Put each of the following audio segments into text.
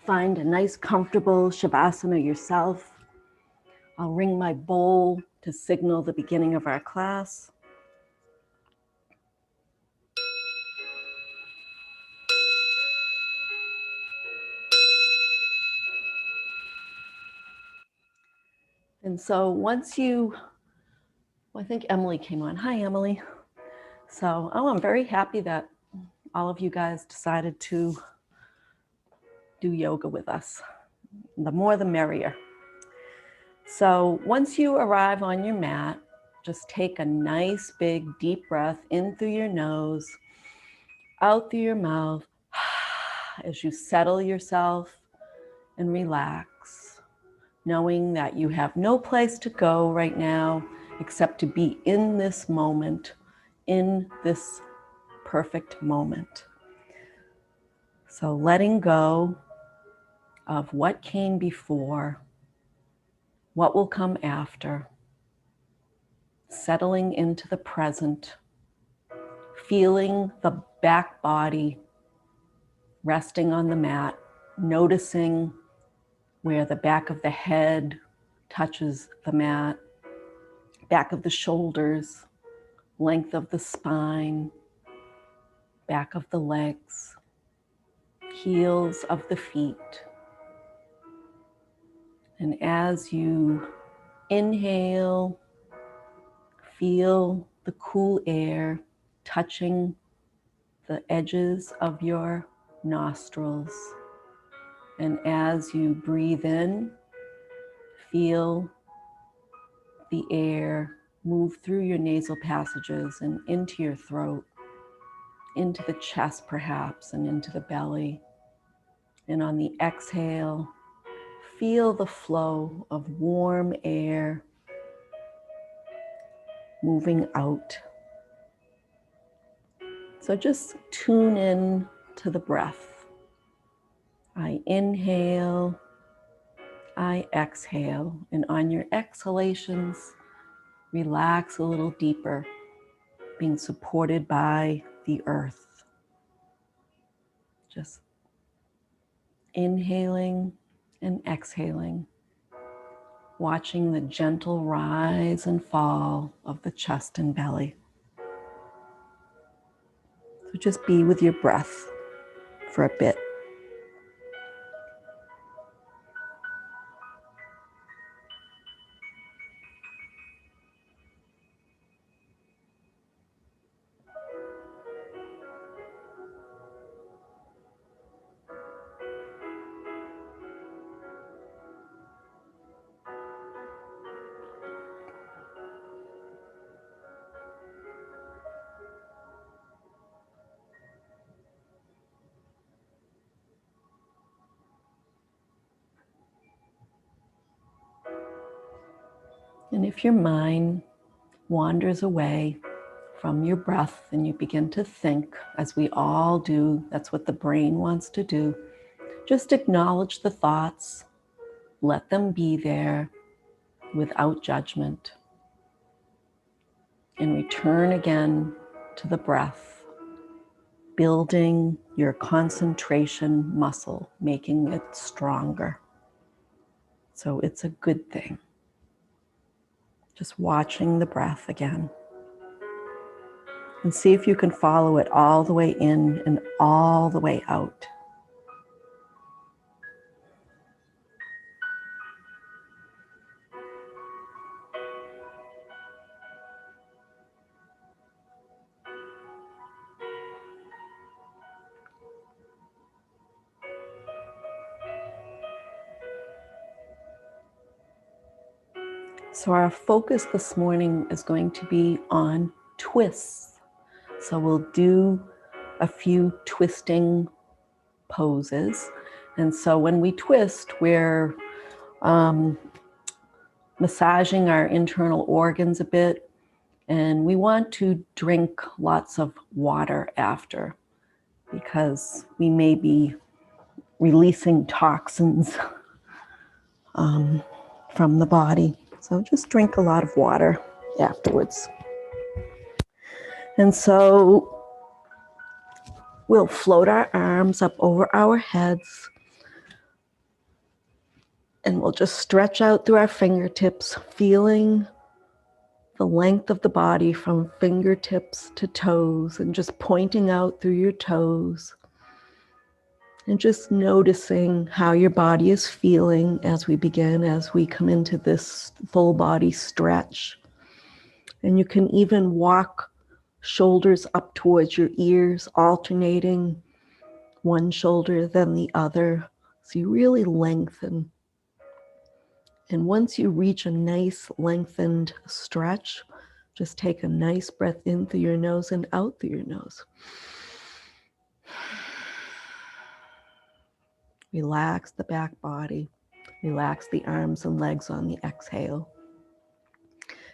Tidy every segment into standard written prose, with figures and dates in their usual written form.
Find a nice, comfortable Shavasana yourself. I'll ring my bowl to signal the beginning of our class. And so once I think Emily came on. Hi, Emily. So, I'm very happy that all of you guys decided to do yoga with us. The more, the merrier. So once you arrive on your mat, just take a nice, big, deep breath in through your nose, out through your mouth, as you settle yourself and relax, knowing that you have no place to go right now except to be in this moment, in this perfect moment. So letting go of what came before, what will come after, settling into the present, feeling the back body resting on the mat, noticing where the back of the head touches the mat, back of the shoulders, length of the spine, back of the legs, heels of the feet. And as you inhale, feel the cool air touching the edges of your nostrils. And as you breathe in, feel the air move through your nasal passages and into your throat, into the chest perhaps, and into the belly. And on the exhale, feel the flow of warm air moving out. So just tune in to the breath. I inhale, I exhale, and on your exhalations, relax a little deeper, being supported by the earth. Just inhaling and exhaling, watching the gentle rise and fall of the chest and belly. So just be with your breath for a bit. And if your mind wanders away from your breath and you begin to think, as we all do, that's what the brain wants to do, just acknowledge the thoughts, let them be there without judgment, and return again to the breath, building your concentration muscle, making it stronger. So it's a good thing. Just watching the breath again. And see if you can follow it all the way in and all the way out. So our focus this morning is going to be on twists. So we'll do a few twisting poses. And so when we twist, we're massaging our internal organs a bit. And we want to drink lots of water after, because we may be releasing toxins from the body. So just drink a lot of water afterwards. And so we'll float our arms up over our heads, And we'll just stretch out through our fingertips, feeling the length of the body from fingertips to toes, and just pointing out through your toes. And just noticing how your body is feeling as we begin, as we come into this full body stretch. And you can even walk shoulders up towards your ears, alternating one shoulder then the other. So you really lengthen. And once you reach a nice lengthened stretch, just take a nice breath in through your nose and out through your nose. Relax the back body. Relax the arms and legs on the exhale.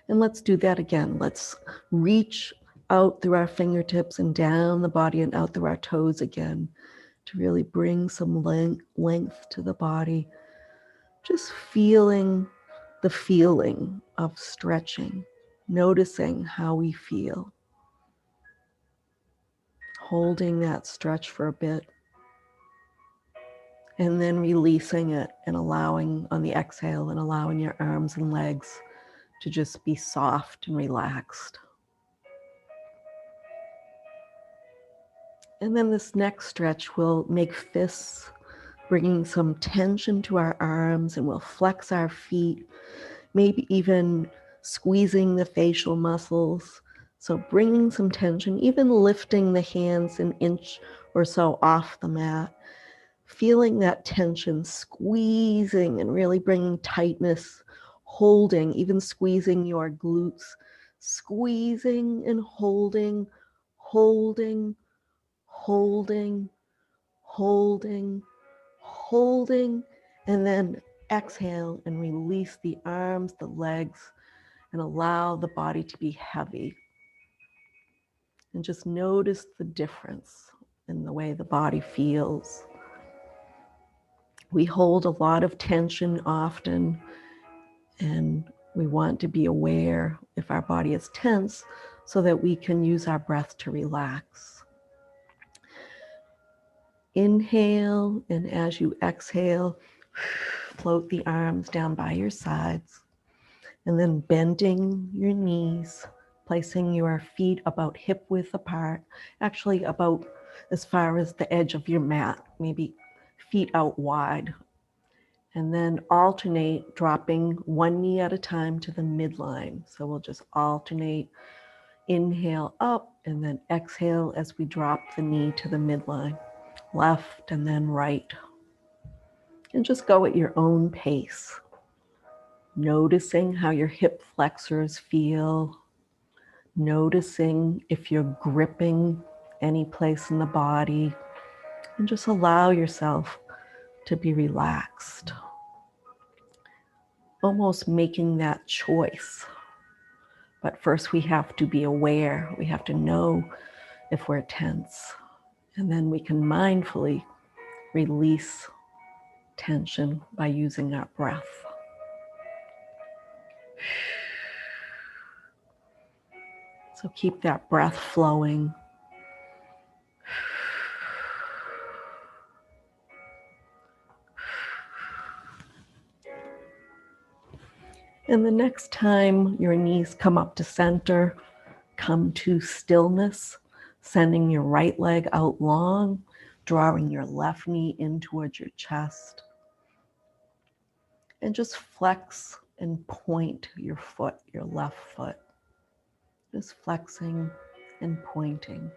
And let's do that again. Let's reach out through our fingertips and down the body and out through our toes again to really bring some length to the body. Just feeling the feeling of stretching, noticing how we feel. Holding that stretch for a bit. And then releasing it and allowing on the exhale and allowing your arms and legs to just be soft and relaxed. And then this next stretch will make fists, bringing some tension to our arms, and we'll flex our feet, maybe even squeezing the facial muscles. So bringing some tension, even lifting the hands an inch or so off the mat, feeling that tension, squeezing and really bringing tightness, holding, even squeezing your glutes, squeezing and holding, holding, holding, holding, holding, and then exhale and release the arms, the legs, and allow the body to be heavy. And just notice the difference in the way the body feels. We hold a lot of tension often, and we want to be aware if our body is tense so that we can use our breath to relax. Inhale, and as you exhale, float the arms down by your sides, and then bending your knees, placing your feet about hip width apart, actually about as far as the edge of your mat, maybe feet out wide. And then alternate, dropping one knee at a time to the midline. So we'll just alternate, inhale up, and then exhale as we drop the knee to the midline, left and then right. And just go at your own pace, noticing how your hip flexors feel, noticing if you're gripping any place in the body, and just allow yourself to be relaxed. Almost making that choice. But first we have to be aware. We have to know if we're tense. And then we can mindfully release tension by using our breath. So keep that breath flowing. And the next time your knees come up to center, come to stillness, sending your right leg out long, drawing your left knee in towards your chest. And just flex and point your foot, your left foot. Just flexing and pointing.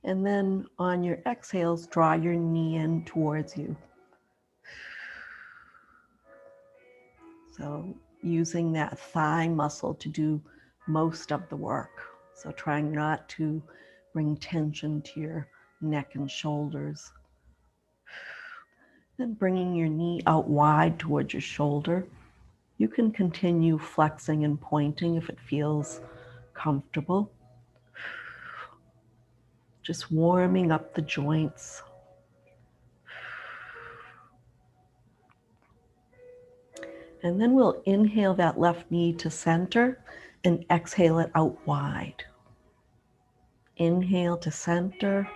And then on your exhales, draw your knee in towards you. So using that thigh muscle to do most of the work. So trying not to bring tension to your neck and shoulders. Then bringing your knee out wide towards your shoulder. You can continue flexing and pointing if it feels comfortable. Just warming up the joints. And then we'll inhale that left knee to center and exhale it out wide. Inhale to center.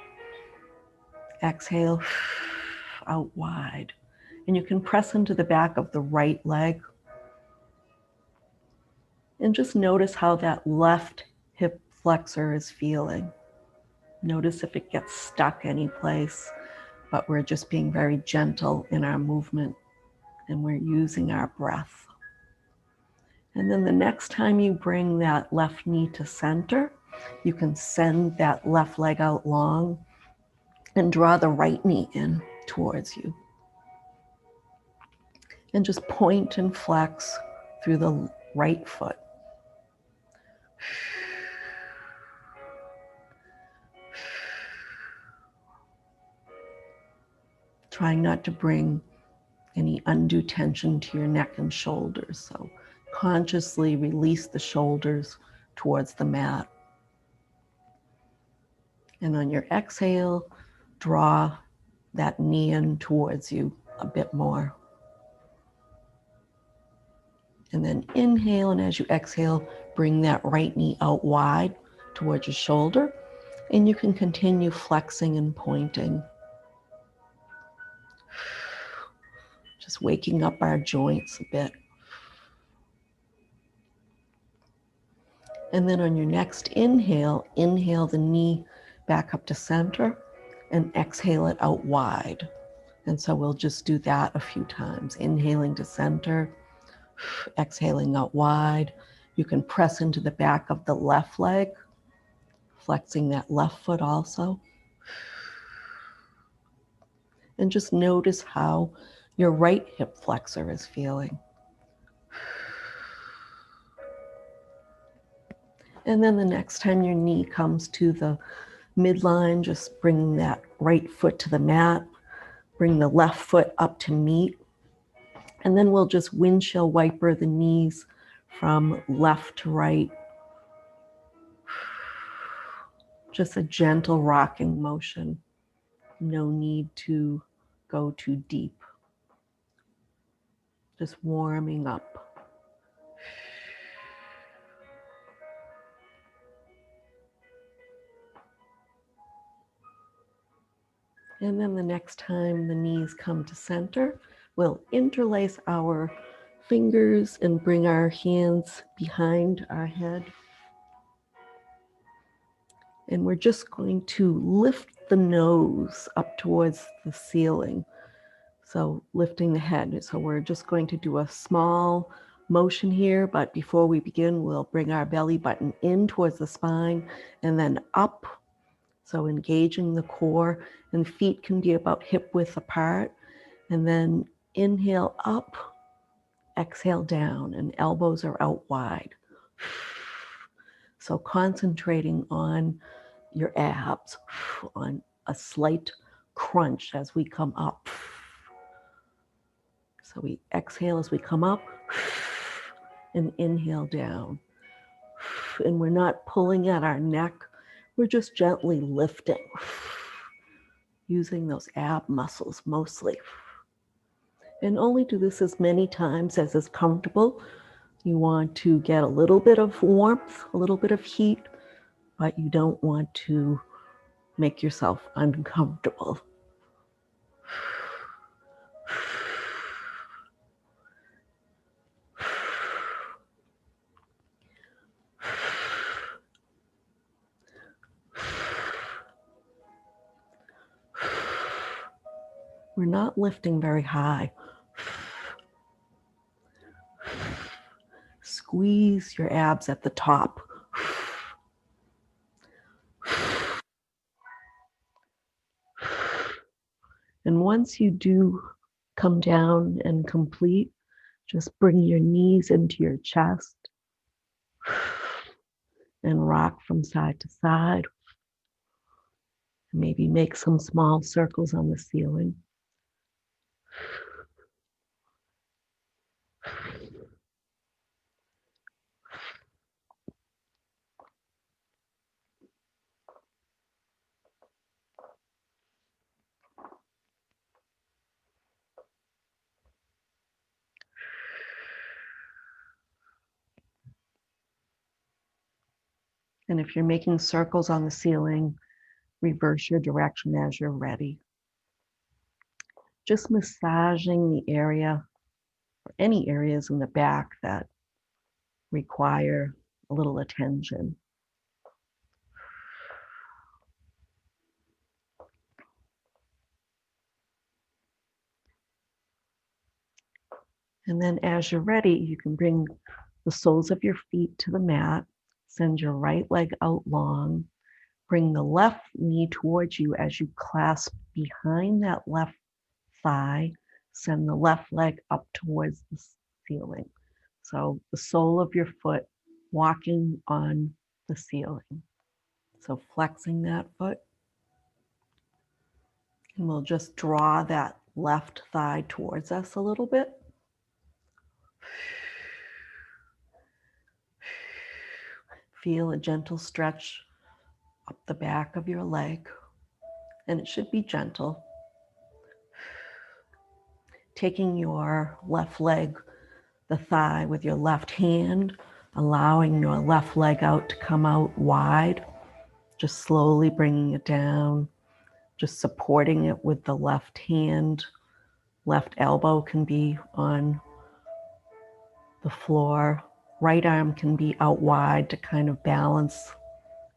Exhale out wide. And you can press into the back of the right leg. And just notice how that left hip flexor is feeling. Notice if it gets stuck any place, but we're just being very gentle in our movement and we're using our breath. And then the next time you bring that left knee to center, you can send that left leg out long and draw the right knee in towards you. And just point and flex through the right foot. Trying not to bring any undue tension to your neck and shoulders. So consciously release the shoulders towards the mat. And on your exhale, draw that knee in towards you a bit more. And then inhale, and as you exhale, bring that right knee out wide towards your shoulder. And you can continue flexing and pointing. Just waking up our joints a bit. And then on your next inhale, inhale the knee back up to center and exhale it out wide. And so we'll just do that a few times. Inhaling to center, exhaling out wide. You can press into the back of the left leg, flexing that left foot also. And just notice how your right hip flexor is feeling. And then the next time your knee comes to the midline, just bring that right foot to the mat, bring the left foot up to meet, and then we'll just windshield wiper the knees from left to right. Just a gentle rocking motion. No need to go too deep. Just warming up. And then the next time the knees come to center, we'll interlace our fingers and bring our hands behind our head. And we're just going to lift the nose up towards the ceiling. So lifting the head. So we're just going to do a small motion here, but before we begin, we'll bring our belly button in towards the spine and then up. So engaging the core, and feet can be about hip width apart. And then inhale up, exhale down, and elbows are out wide. So concentrating on your abs, on a slight crunch as we come up. So we exhale as we come up and inhale down. And we're not pulling at our neck, we're just gently lifting, using those ab muscles mostly. And only do this as many times as is comfortable. You want to get a little bit of warmth, a little bit of heat, but you don't want to make yourself uncomfortable. We're not lifting very high. Squeeze your abs at the top. And once you do come down and complete, just bring your knees into your chest and rock from side to side. Maybe make some small circles on the ceiling. And if you're making circles on the ceiling, reverse your direction as you're ready. Just massaging the area or any areas in the back that require a little attention. And then as you're ready, you can bring the soles of your feet to the mat, send your right leg out long, bring the left knee towards you as you clasp behind that left thigh, send the left leg up towards the ceiling. So the sole of your foot walking on the ceiling. So flexing that foot. And we'll just draw that left thigh towards us a little bit. Feel a gentle stretch up the back of your leg, and it should be gentle. Taking your left leg, the thigh, with your left hand, allowing your left leg out to come out wide, just slowly bringing it down, just supporting it with the left hand. Left elbow can be on the floor. Right arm can be out wide to kind of balance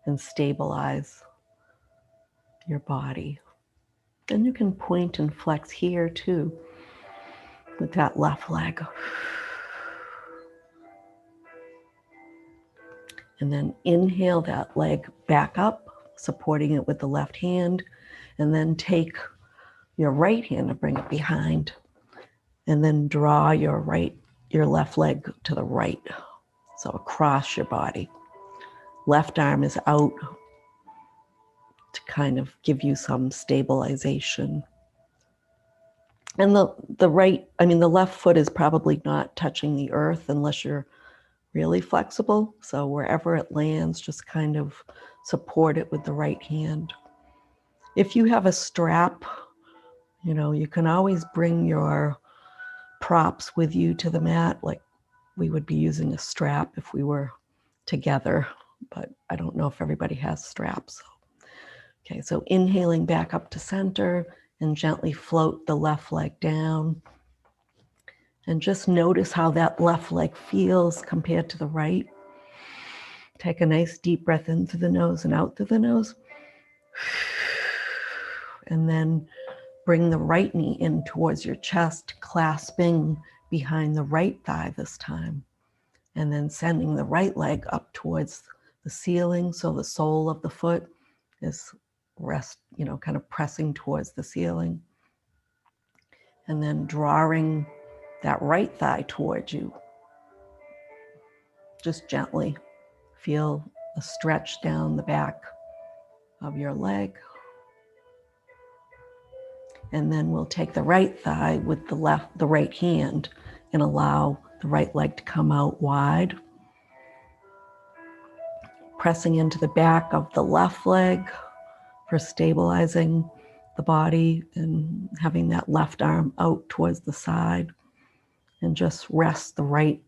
and stabilize your body. And you can point and flex here too with that left leg. And then inhale that leg back up, supporting it with the left hand, and then take your right hand and bring it behind, and then draw your left leg to the right, so across your body. Left arm is out to kind of give you some stabilization. And the left foot is probably not touching the earth unless you're really flexible. So wherever it lands, just kind of support it with the right hand. If you have a strap, you can always bring your props with you to the mat. Like we would be using a strap if we were together, but I don't know if everybody has straps. Okay, so inhaling back up to center and gently float the left leg down. And just notice how that left leg feels compared to the right. Take a nice deep breath in through the nose and out through the nose. And then bring the right knee in towards your chest, clasping behind the right thigh this time. And then sending the right leg up towards the ceiling so the sole of the foot is kind of pressing towards the ceiling. And then drawing that right thigh towards you. Just gently feel a stretch down the back of your leg. And then we'll take the right thigh with the right hand and allow the right leg to come out wide. Pressing into the back of the left leg for stabilizing the body and having that left arm out towards the side. And just rest the right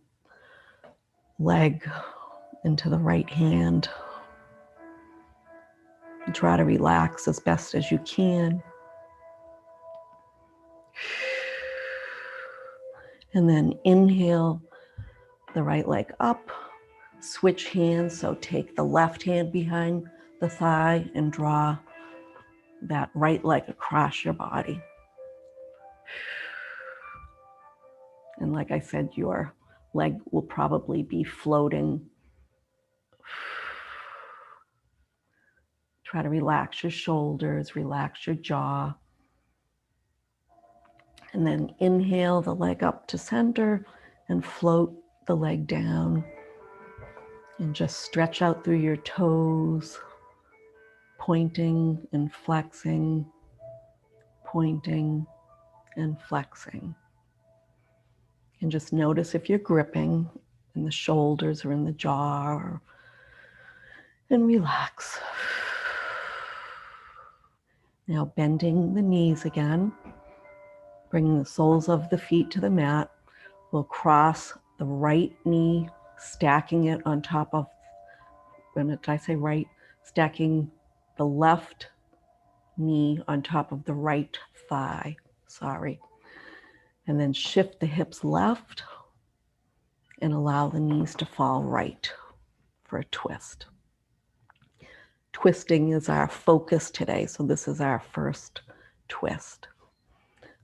leg into the right hand. And try to relax as best as you can. And then inhale the right leg up, switch hands. So take the left hand behind the thigh and draw that right leg across your body. And like I said, your leg will probably be floating. Try to relax your shoulders, relax your jaw. And then inhale the leg up to center and float the leg down. And just stretch out through your toes, pointing and flexing, pointing and flexing. And just notice if you're gripping in the shoulders or in the jaw, and relax. Now bending the knees again, bringing the soles of the feet to the mat. We'll cross the right knee, stacking it on top of did I say right? Stacking the left knee on top of the right thigh, sorry. And then shift the hips left and allow the knees to fall right for a twist. Twisting is our focus today, so this is our first twist.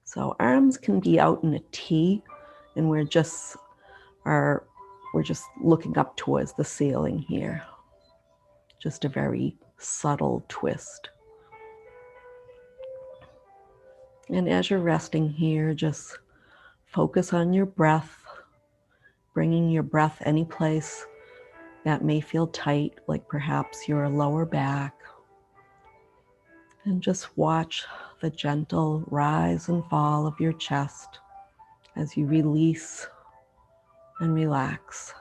So arms can be out in a T, and we're just looking up towards the ceiling here. Just a very subtle twist. And as you're resting here, just focus on your breath, bringing your breath any place that may feel tight, like perhaps your lower back. And just watch the gentle rise and fall of your chest as you release and relax.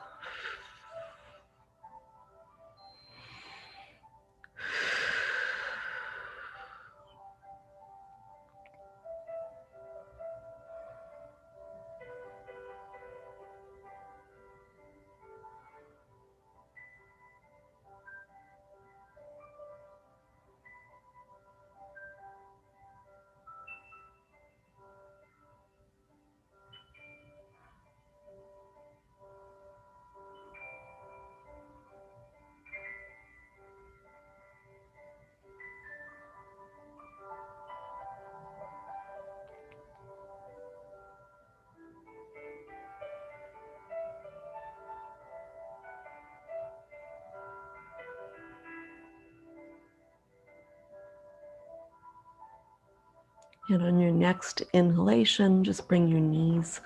And on your next inhalation, just bring your knees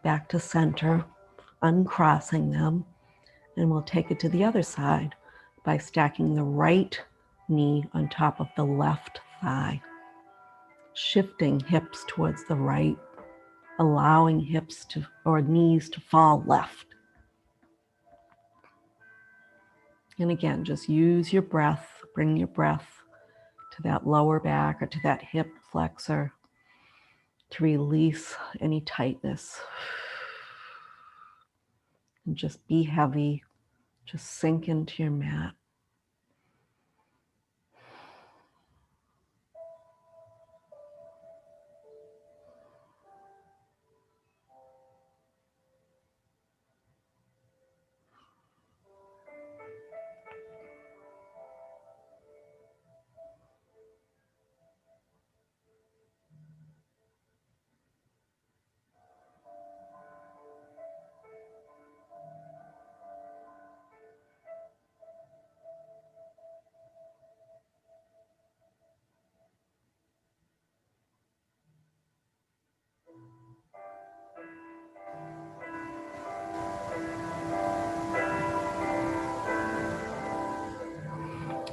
back to center, uncrossing them, and we'll take it to the other side by stacking the right knee on top of the left thigh, shifting hips towards the right, allowing hips to or knees to fall left. And again, just use your breath, bring your breath to that lower back or to that hip flexor to release any tightness. And just be heavy, just sink into your mat.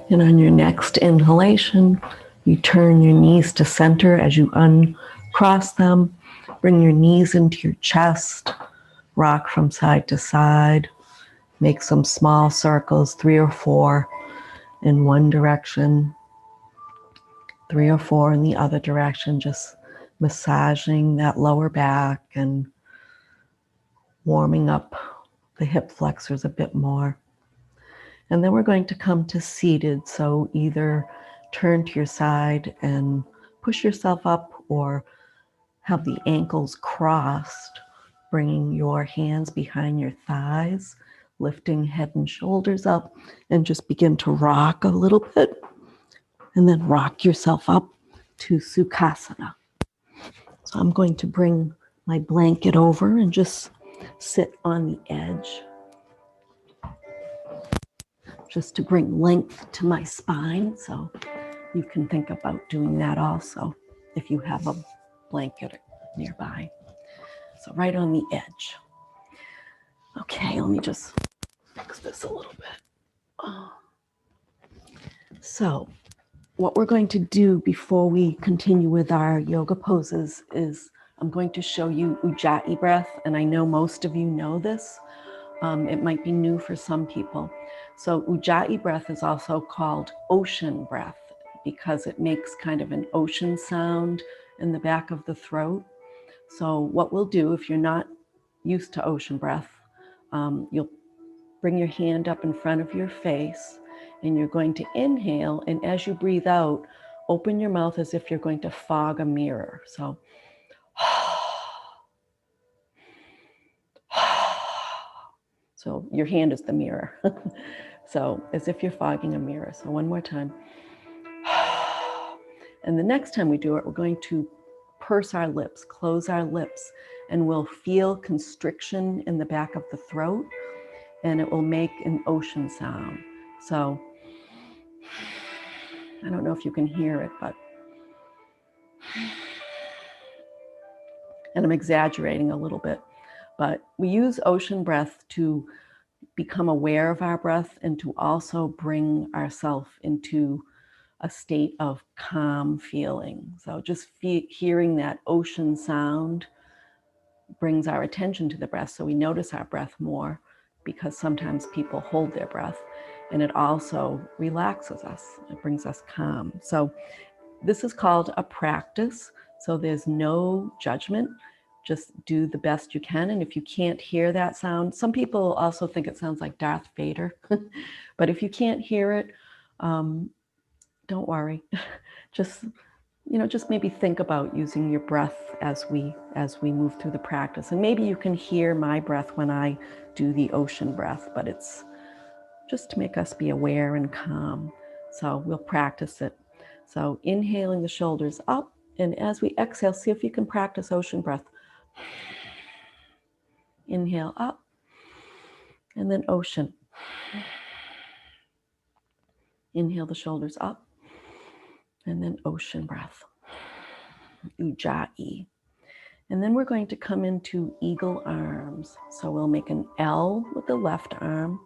And on your next inhalation, you turn your knees to center as you uncross them. Bring your knees into your chest, rock from side to side. Make some small circles, 3 or 4 in one direction, 3 or 4 in the other direction, just massaging that lower back and warming up the hip flexors a bit more. And then we're going to come to seated. So either turn to your side and push yourself up or have the ankles crossed, bringing your hands behind your thighs, lifting head and shoulders up, and just begin to rock a little bit. And then rock yourself up to Sukhasana. So I'm going to bring my blanket over and just sit on the edge, just to bring length to my spine. So you can think about doing that also if you have a blanket nearby. So right on the edge. Okay, let me just fix this a little bit. So what we're going to do before we continue with our yoga poses is I'm going to show you Ujaaii breath, and I know most of you know this. It might be new for some people. So Ujaaii breath is also called ocean breath because it makes kind of an ocean sound in the back of the throat. So what we'll do, if you're not used to ocean breath, you'll bring your hand up in front of your face, and you're going to inhale, and as you breathe out, open your mouth as if you're going to fog a mirror. So so your hand is the mirror. So as if you're fogging a mirror. So one more time. And the next time we do it, we're going to purse our lips, close our lips, and we'll feel constriction in the back of the throat, and it will make an ocean sound. So I don't know if you can hear it, but, and I'm exaggerating a little bit, but we use ocean breath to become aware of our breath and to also bring ourselves into a state of calm feeling. So just hearing that ocean sound brings our attention to the breath, so we notice our breath more, because sometimes people hold their breath, and it also relaxes us. It brings us calm. So this is called a practice. So there's no judgment. Just do the best you can. And if you can't hear that sound, some people also think it sounds like Darth Vader. But if you can't hear it, don't worry. Just just maybe think about using your breath as we move through the practice. And maybe you can hear my breath when I do the ocean breath, but it's just to make us be aware and calm. So we'll practice it. So inhaling the shoulders up, and as we exhale, see if you can practice ocean breath. Inhale up, and then ocean. Inhale the shoulders up, and then ocean breath. Ujaaii. And then we're going to come into eagle arms. So we'll make an L with the left arm,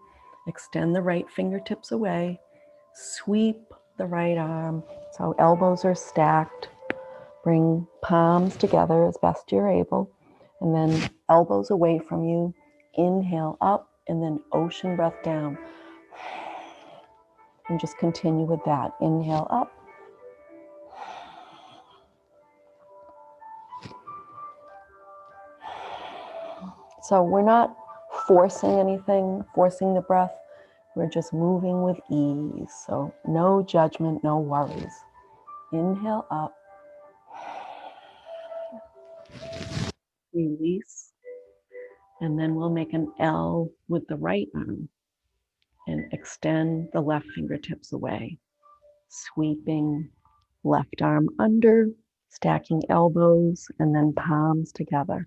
extend the right fingertips away, sweep the right arm. So elbows are stacked. Bring palms together as best you're able, and then elbows away from you. Inhale up, and then ocean breath down. And just continue with that. Inhale up. So we're not forcing anything, forcing the breath. We're just moving with ease. So no judgment, no worries. Inhale up. Release. And then we'll make an L with the right arm and extend the left fingertips away. Sweeping left arm under, stacking elbows, and then palms together.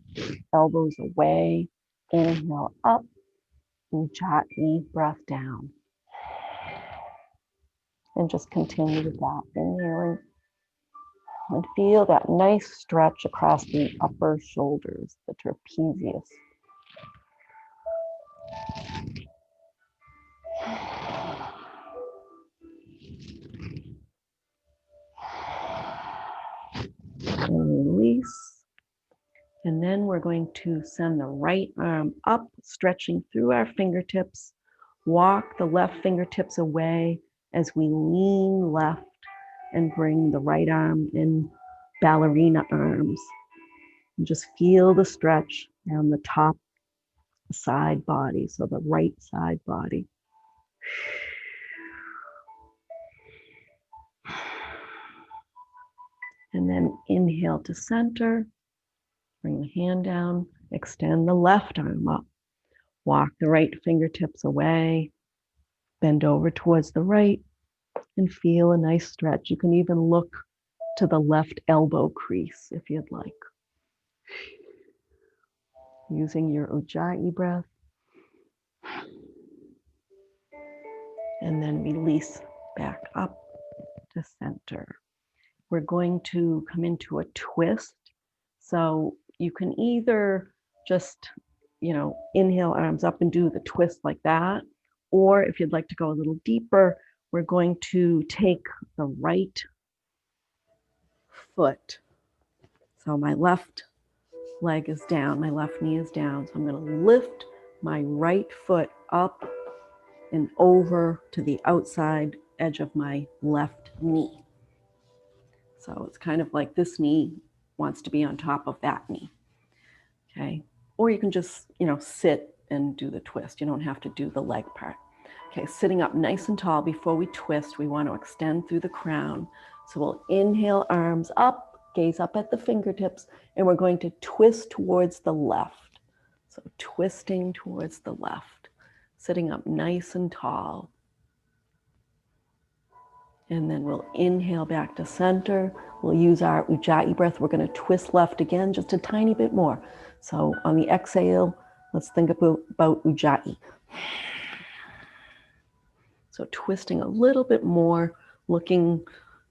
Elbows away. Inhale up. Ujaaii, breath down. And just continue with that. Inhaling. And feel that nice stretch across the upper shoulders, the trapezius. And release. And then we're going to send the right arm up, stretching through our fingertips. Walk the left fingertips away as we lean left and bring the right arm in ballerina arms. And just feel the stretch down the top side body, so the right side body. And then inhale to center. Bring the hand down, extend the left arm up. Walk the right fingertips away, bend over towards the right, and feel a nice stretch. You can even look to the left elbow crease if you'd like. Using your Ujaaii breath. And then release back up to center. We're going to come into a twist. So you can either just, inhale arms up and do the twist like that. Or if you'd like to go a little deeper, we're going to take the right foot. So my left leg is down, my left knee is down. So I'm going to lift my right foot up and over to the outside edge of my left knee. So it's kind of like this knee wants to be on top of that knee. Okay. Or you can just, sit and do the twist. You don't have to do the leg part. Okay, sitting up nice and tall. Before we twist, we want to extend through the crown. So we'll inhale, arms up, gaze up at the fingertips, and we're going to twist towards the left. So twisting towards the left, sitting up nice and tall. And then we'll inhale back to center. We'll use our Ujaayi breath. We're going to twist left again, just a tiny bit more. So on the exhale, let's think about Ujaayi. So twisting a little bit more, looking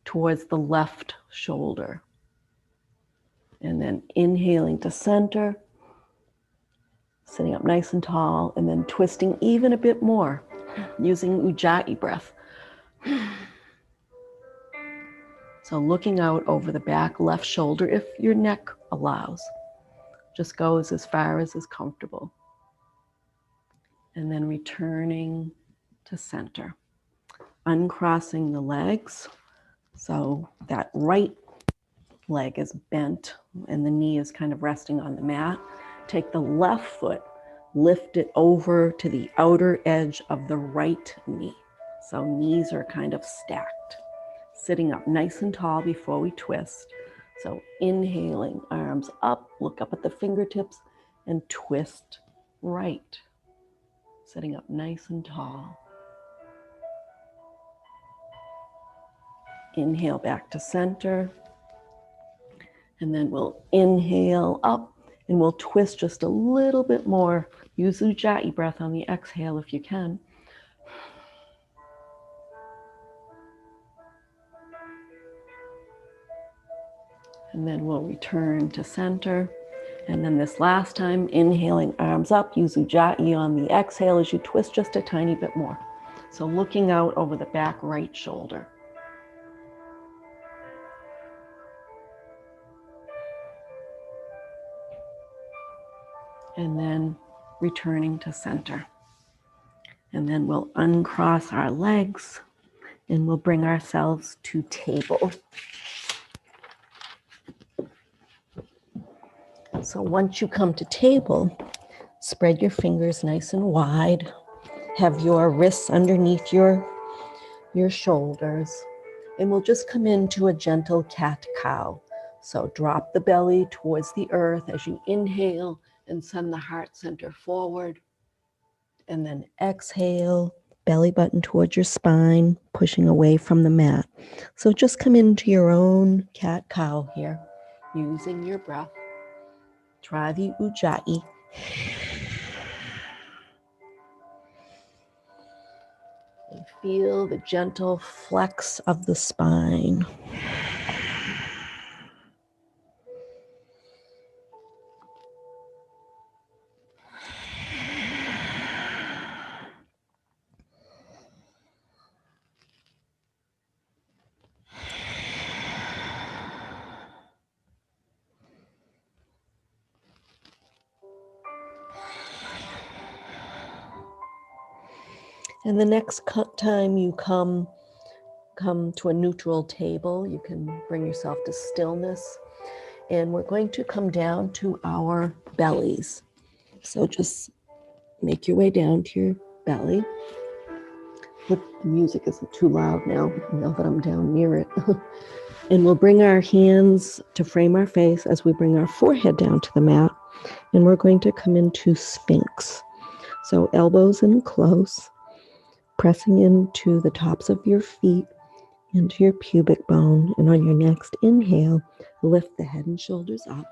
towards the left shoulder. And then inhaling to center, sitting up nice and tall, and then twisting even a bit more, using Ujaayi breath. So looking out over the back left shoulder, if your neck allows. Just goes as far as is comfortable. And then returning to center. Uncrossing the legs. So that right leg is bent and the knee is kind of resting on the mat. Take the left foot, lift it over to the outer edge of the right knee. So knees are kind of stacked. Sitting up nice and tall before we twist. So inhaling, arms up, look up at the fingertips and twist right. Sitting up nice and tall. Inhale back to center. And then we'll inhale up and we'll twist just a little bit more. Use Ujaayi breath on the exhale if you can. And then we'll return to center. And then this last time, inhaling, arms up, use Ujaayi on the exhale as you twist just a tiny bit more. So looking out over the back right shoulder. And then returning to center. And then we'll uncross our legs and we'll bring ourselves to table. So once you come to table, spread your fingers nice and wide. Have your wrists underneath your shoulders. And we'll just come into a gentle cat-cow. So drop the belly towards the earth as you inhale and send the heart center forward. And then exhale, belly button towards your spine, pushing away from the mat. So just come into your own cat-cow here, using your breath. Try the Ujaayi. And feel the gentle flex of the spine. And the next time you come to a neutral table, you can bring yourself to stillness. And we're going to come down to our bellies. So just make your way down to your belly. Hope the music isn't too loud now that I'm down near it. And we'll bring our hands to frame our face as we bring our forehead down to the mat. And we're going to come into Sphinx. So elbows in close. Pressing into the tops of your feet, into your pubic bone. And on your next inhale, lift the head and shoulders up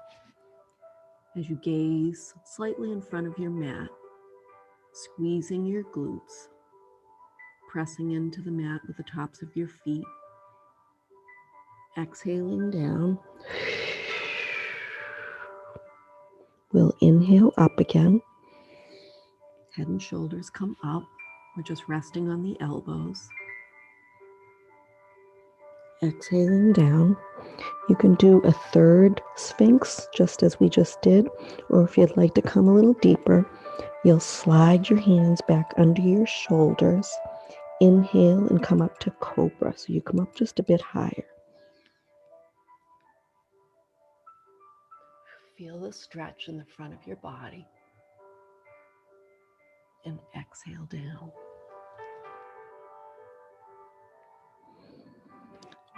as you gaze slightly in front of your mat, squeezing your glutes, pressing into the mat with the tops of your feet. Exhaling down. We'll inhale up again. Head and shoulders come up. We're just resting on the elbows. Exhaling down. You can do a third Sphinx, just as we just did, or if you'd like to come a little deeper, you'll slide your hands back under your shoulders. Inhale and come up to Cobra, so you come up just a bit higher. Feel the stretch in the front of your body. and exhale down.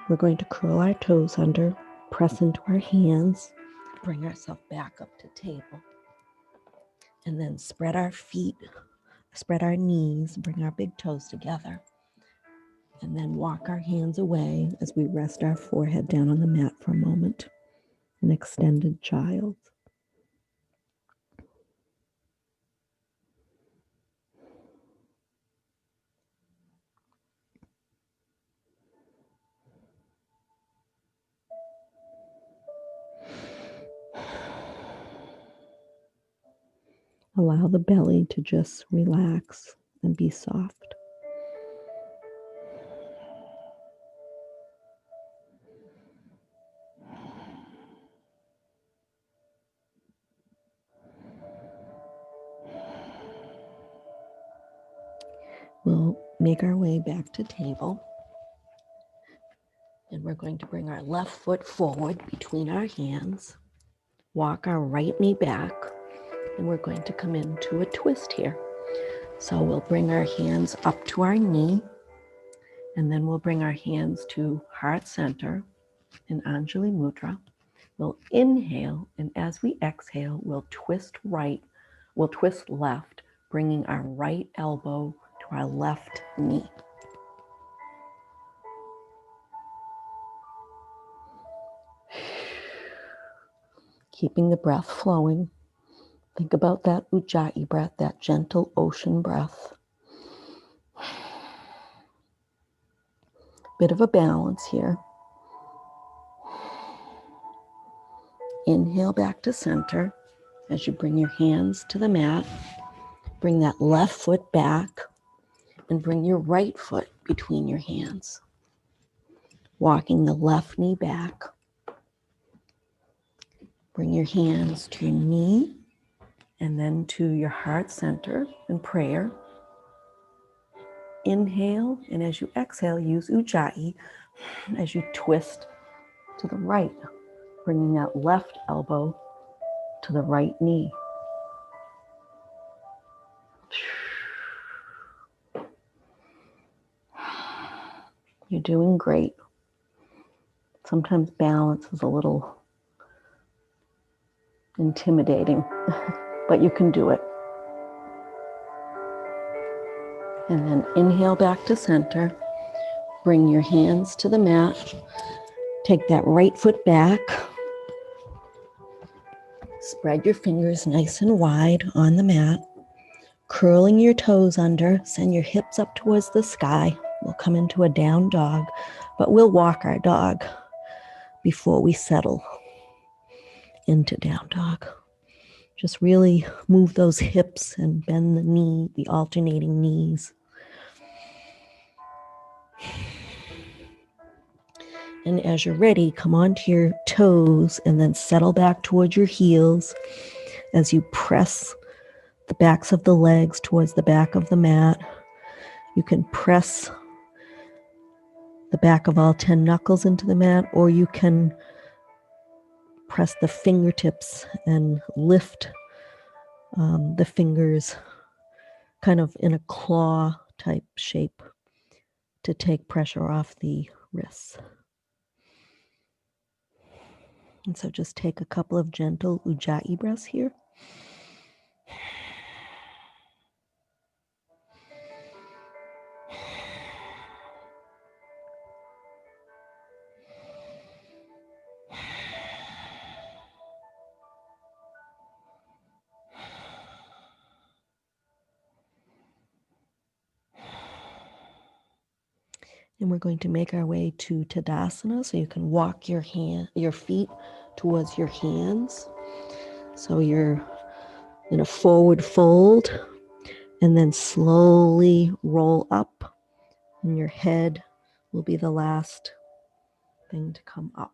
We're going to curl our toes under, press into our hands, bring ourselves back up to table, and then spread our feet, spread our knees, bring our big toes together, and then walk our hands away as we rest our forehead down on the mat for a moment, an extended child. Allow the belly to just relax and be soft. We'll make our way back to table. And we're going to bring our left foot forward between our hands, walk our right knee back, and we're going to come into a twist here. So we'll bring our hands up to our knee, and then we'll bring our hands to heart center in Anjali Mudra. We'll inhale, and as we exhale, we'll twist left, bringing our right elbow to our left knee. Keeping the breath flowing. Think about that Ujaaii breath, that gentle ocean breath. Bit of a balance here. Inhale back to center as you bring your hands to the mat. Bring that left foot back and bring your right foot between your hands. Walking the left knee back. Bring your hands to your knee and then to your heart center in prayer. Inhale, and as you exhale, use Ujaaii as you twist to the right, bringing that left elbow to the right knee. You're doing great. Sometimes balance is a little intimidating, but you can do it. And then inhale back to center. Bring your hands to the mat. Take that right foot back. Spread your fingers nice and wide on the mat. Curling your toes under. Send your hips up towards the sky. We'll come into a down dog, but we'll walk our dog before we settle into down dog. Just really move those hips and bend the knee, the alternating knees. And as you're ready, come onto your toes and then settle back towards your heels as you press the backs of the legs towards the back of the mat. You can press the back of all 10 knuckles into the mat, or you can press the fingertips and lift the fingers kind of in a claw type shape to take pressure off the wrists. And so just take a couple of gentle Ujaaii breaths here. And we're going to make our way to Tadasana, so you can walk your feet towards your hands. So you're in a forward fold, and then slowly roll up, and your head will be the last thing to come up.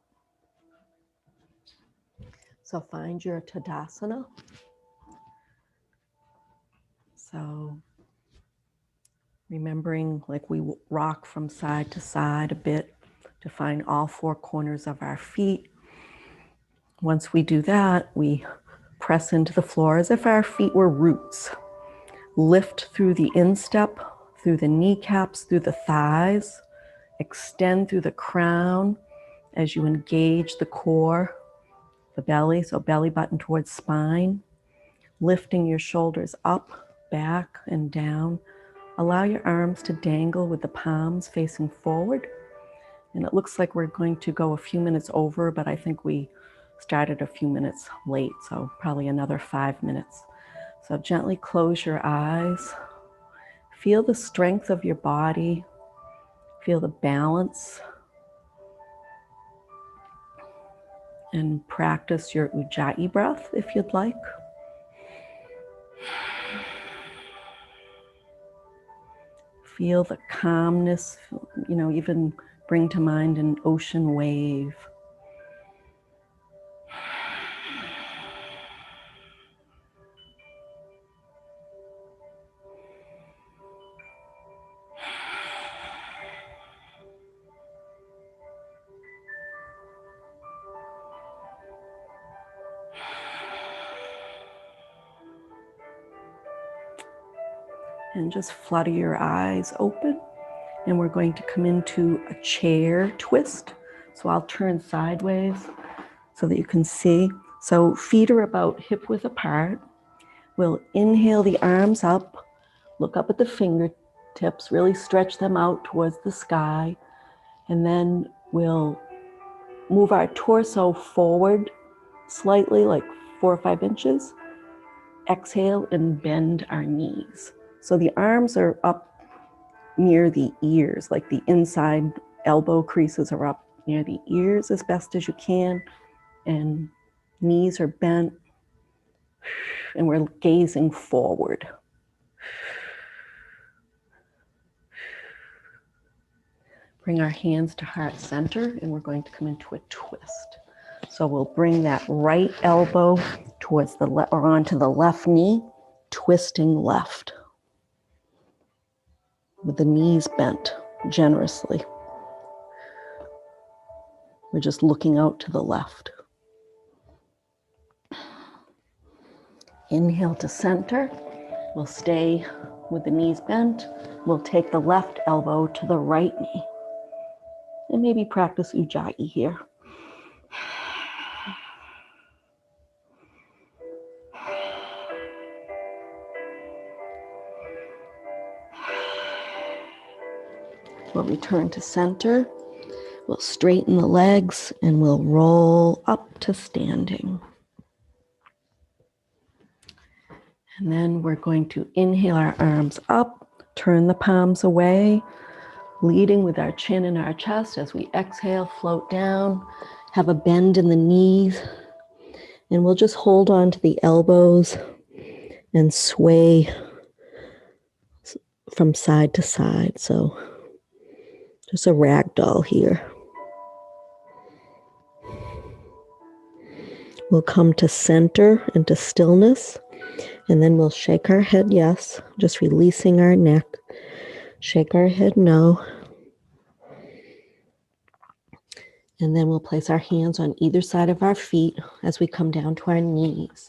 So find your Tadasana. So remembering, like, we rock from side to side a bit to find all four corners of our feet. Once we do that, we press into the floor as if our feet were roots. Lift through the instep, through the kneecaps, through the thighs. Extend through the crown as you engage the core, the belly, so belly button towards spine. Lifting your shoulders up, back, and down. Allow your arms to dangle with the palms facing forward. And it looks like we're going to go a few minutes over, but I think we started a few minutes late, so probably another 5 minutes. So gently close your eyes. Feel the strength of your body. Feel the balance. And practice your Ujaaii breath if you'd like. Feel the calmness, even bring to mind an ocean wave. And just flutter your eyes open. And we're going to come into a chair twist. So I'll turn sideways so that you can see. So feet are about hip width apart. We'll inhale the arms up, look up at the fingertips, really stretch them out towards the sky. And then we'll move our torso forward slightly, like 4 or 5 inches. Exhale and bend our knees. So the arms are up near the ears, like the inside elbow creases are up near the ears as best as you can, and knees are bent, and we're gazing forward. Bring our hands to heart center, and we're going to come into a twist. So we'll bring that right elbow towards the left or onto the left knee, twisting left, with the knees bent generously. We're just looking out to the left. Inhale to center. We'll stay with the knees bent. We'll take the left elbow to the right knee. And maybe practice Ujaaii here. We'll return to center. We'll straighten the legs and we'll roll up to standing. And then we're going to inhale our arms up, turn the palms away, leading with our chin in our chest. As we exhale, float down, have a bend in the knees, and we'll just hold on to the elbows and sway from side to side. So just a ragdoll here. We'll come to center and to stillness, and then we'll shake our head yes, just releasing our neck. Shake our head no. And then we'll place our hands on either side of our feet as we come down to our knees.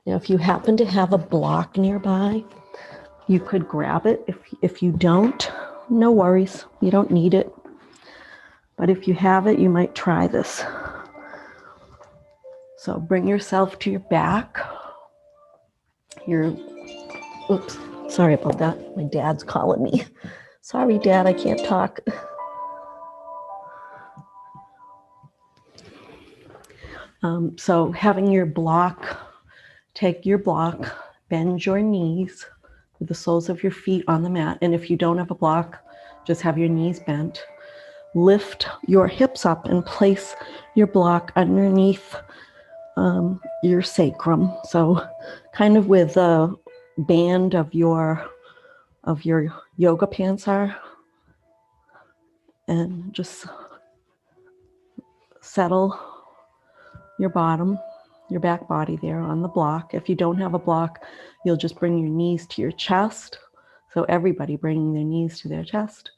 Now, if you happen to have a block nearby, you could grab it. If you don't, no worries. You don't need it. But if you have it, you might try this. So bring yourself to your back. Oops, sorry about that. My dad's calling me. Sorry, Dad, I can't talk. So having your block, take your block, bend your knees with the soles of your feet on the mat. And if you don't have a block, just have your knees bent. Lift your hips up and place your block underneath your sacrum. So kind of with the band of your yoga pants are. And just settle your bottom, your back body there on the block. If you don't have a block, you'll just bring your knees to your chest. So everybody bringing their knees to their chest.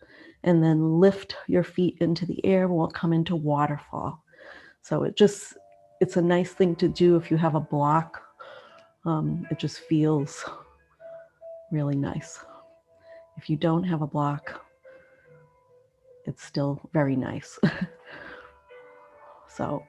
And then lift your feet into the air. We'll come into waterfall. So it's a nice thing to do if you have a block. It just feels really nice. If you don't have a block, it's still very nice. So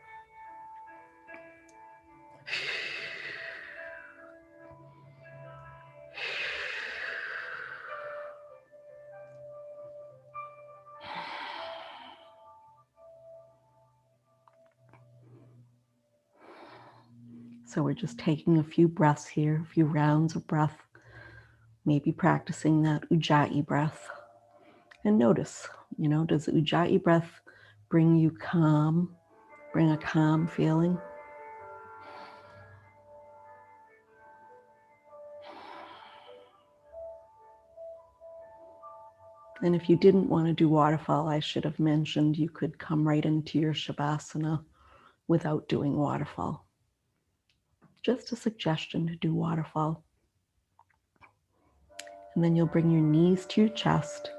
we're just taking a few breaths here, a few rounds of breath, maybe practicing that Ujaayi breath. And notice, does the Ujaayi breath bring you calm, bring a calm feeling? And if you didn't want to do waterfall, I should have mentioned you could come right into your Shavasana without doing waterfall. Just a suggestion to do waterfall. And then you'll bring your knees to your chest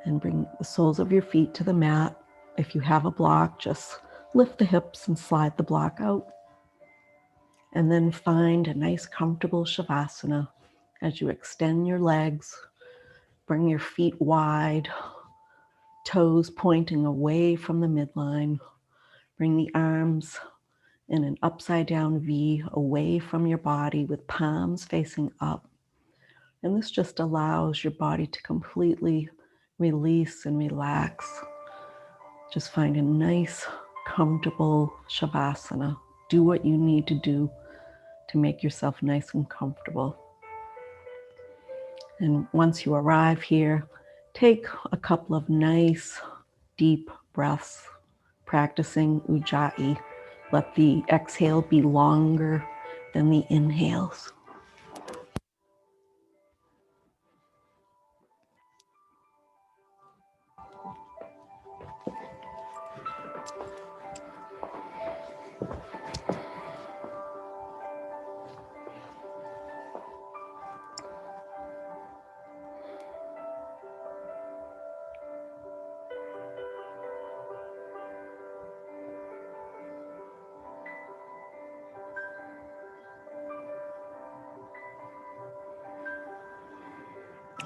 and bring the soles of your feet to the mat. If you have a block, just lift the hips and slide the block out. And then find a nice comfortable Shavasana as you extend your legs, bring your feet wide, toes pointing away from the midline. Bring the arms in an upside down V away from your body with palms facing up. And this just allows your body to completely release and relax. Just find a nice, comfortable Shavasana. Do what you need to do to make yourself nice and comfortable. And once you arrive here, take a couple of nice, deep breaths, practicing Ujaayi. Let the exhale be longer than the inhales.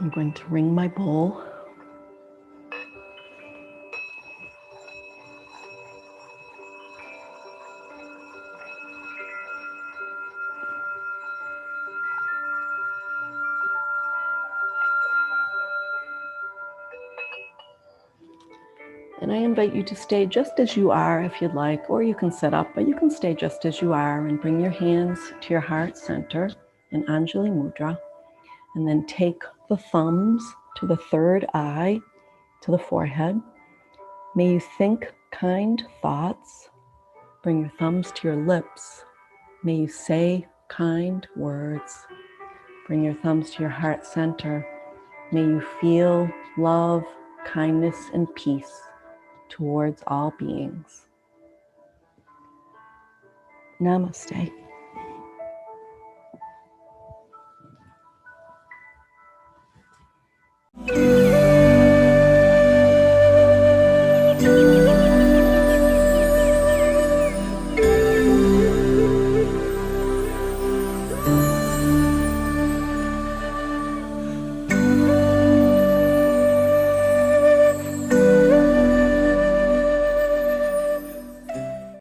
I'm going to ring my bowl. And I invite you to stay just as you are if you'd like, or you can sit up, but you can stay just as you are and bring your hands to your heart center in Anjali Mudra. And then take the thumbs to the third eye, to the forehead. May you think kind thoughts. Bring your thumbs to your lips. May you say kind words. Bring your thumbs to your heart center. May you feel love, kindness, and peace towards all beings. Namaste.